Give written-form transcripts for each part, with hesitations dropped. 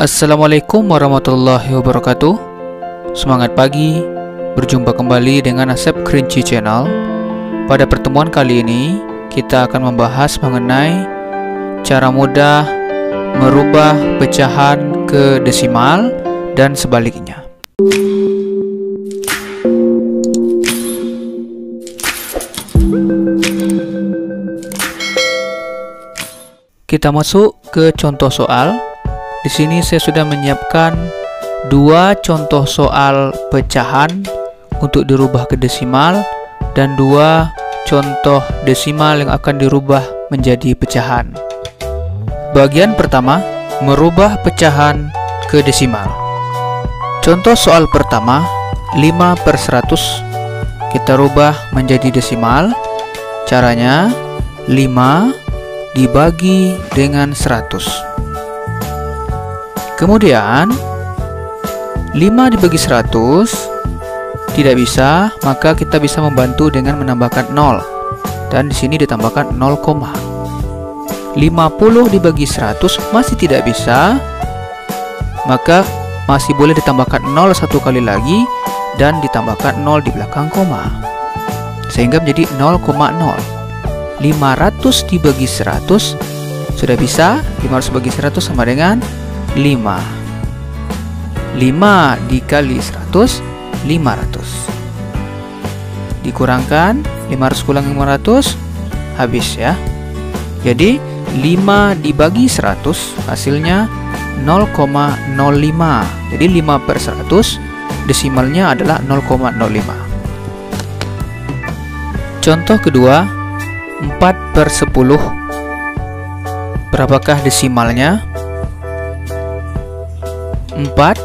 Assalamualaikum warahmatullahi wabarakatuh. Semangat pagi, berjumpa kembali dengan Asep Kerinci Channel. Pada pertemuan kali ini kita akan membahas mengenai cara mudah merubah pecahan ke desimal dan sebaliknya. Kita masuk ke contoh soal. Di sini saya sudah menyiapkan dua contoh soal pecahan untuk dirubah ke desimal dan dua contoh desimal yang akan dirubah menjadi pecahan. Bagian pertama, merubah pecahan ke desimal. Contoh soal pertama, 5/100 kita rubah menjadi desimal. Caranya 5 dibagi dengan 100. Kemudian 5 dibagi 100 tidak bisa, maka kita bisa membantu dengan menambahkan 0. Dan di sini ditambahkan 0, 50 dibagi 100 masih tidak bisa, maka masih boleh ditambahkan 0 satu kali lagi dan ditambahkan 0 di belakang koma. Sehingga menjadi 0,0. 500 dibagi 100 sudah bisa. 500 bagi 100 sama dengan 5. 5 dikali 100, 500. Dikurangkan 500 kurang 500, habis ya. Jadi 5 dibagi 100 hasilnya 0,05. Jadi 5/100 desimalnya adalah 0,05. Contoh kedua, 4/10. Berapakah desimalnya? 4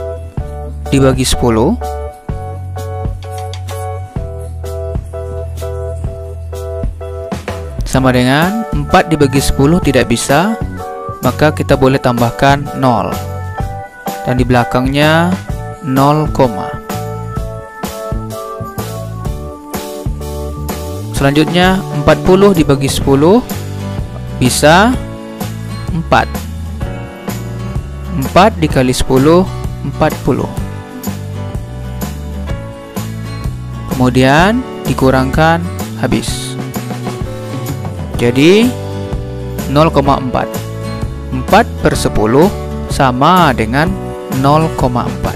dibagi 10 sama dengan 4 dibagi 10 tidak bisa, maka kita boleh tambahkan 0 dan di belakangnya 0, selanjutnya 40 dibagi 10 bisa 4. 4 dikali 10, 40. Kemudian dikurangkan, habis. Jadi 0,4. 4/10 sama dengan 0,4.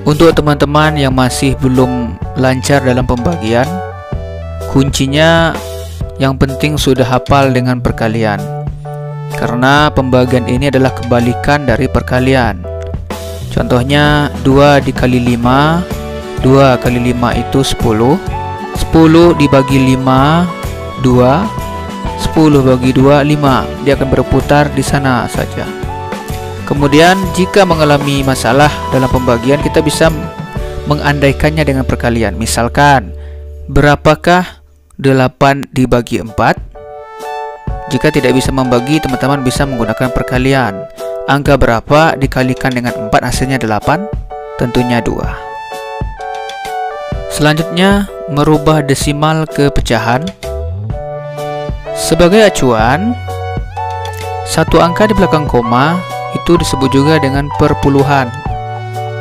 Untuk teman-teman yang masih belum lancar dalam pembagian, kuncinya yang penting sudah hafal dengan perkalian. Karena pembagian ini adalah kebalikan dari perkalian. Contohnya 2 dikali 5, 2 kali 5 itu 10. 10 dibagi 5, 2. 10 bagi 2, 5. Dia akan berputar di sana saja. Kemudian jika mengalami masalah dalam pembagian, kita bisa mengandaikannya dengan perkalian. Misalkan, berapakah 8 dibagi 4? Jika tidak bisa membagi, teman-teman bisa menggunakan perkalian. Angka berapa dikalikan dengan 4 hasilnya 8? Tentunya 2. Selanjutnya, merubah desimal ke pecahan. Sebagai acuan, satu angka di belakang koma itu disebut juga dengan perpuluhan.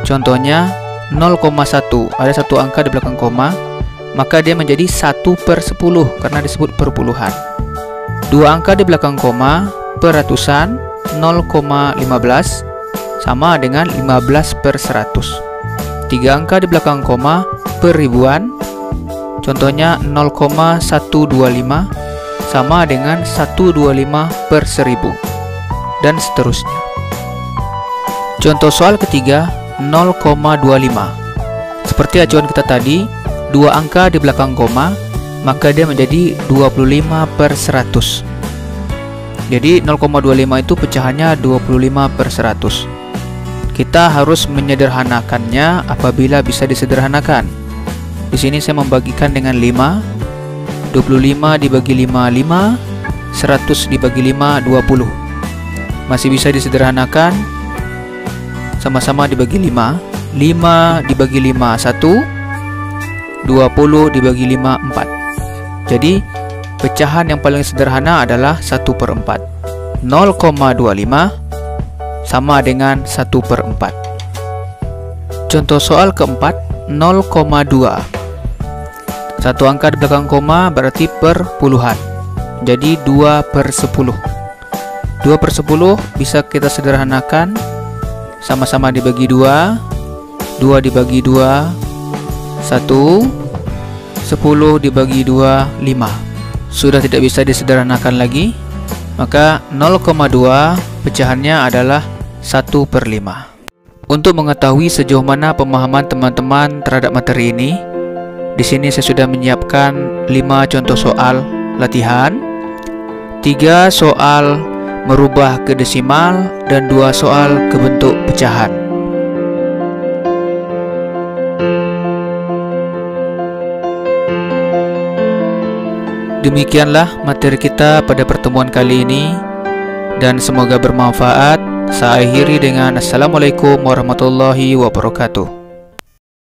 Contohnya 0,1. Ada satu angka di belakang koma, maka dia menjadi 1/10 karena disebut perpuluhan. Dua angka di belakang koma per ratusan, 0,15 sama dengan 15/100. Tiga angka di belakang koma per ribuan, contohnya 0,125 sama dengan 125/1000 dan seterusnya. Contoh soal ketiga, 0,25. Seperti acuan kita tadi, dua angka di belakang koma, maka dia menjadi 25/100. Jadi 0,25 itu pecahannya 25/100. Kita harus menyederhanakannya apabila bisa disederhanakan. Di sini saya membagikan dengan 5. 25 dibagi 5, 5. 100 dibagi 5, 20. Masih bisa disederhanakan. Sama-sama dibagi 5. 5 dibagi 5, 1. 20 dibagi 5, 4. Jadi pecahan yang paling sederhana adalah 1/4. 0,25 sama dengan 1/4. Contoh soal keempat, 0,2. Satu angka di belakang koma berarti perpuluhan. Jadi 2/10. 2/10 bisa kita sederhanakan, sama-sama dibagi 2. 2 dibagi 2, 1. 10 dibagi 2, 5. Sudah tidak bisa disederhanakan lagi, maka 0,2 pecahannya adalah 1/5. Untuk mengetahui sejauh mana pemahaman teman-teman terhadap materi ini, di sini saya sudah menyiapkan 5 contoh soal latihan, 3 soal merubah ke desimal, dan 2 soal ke bentuk pecahan. Demikianlah materi kita pada pertemuan kali ini, dan semoga bermanfaat. Saya akhiri dengan Assalamualaikum warahmatullahi wabarakatuh.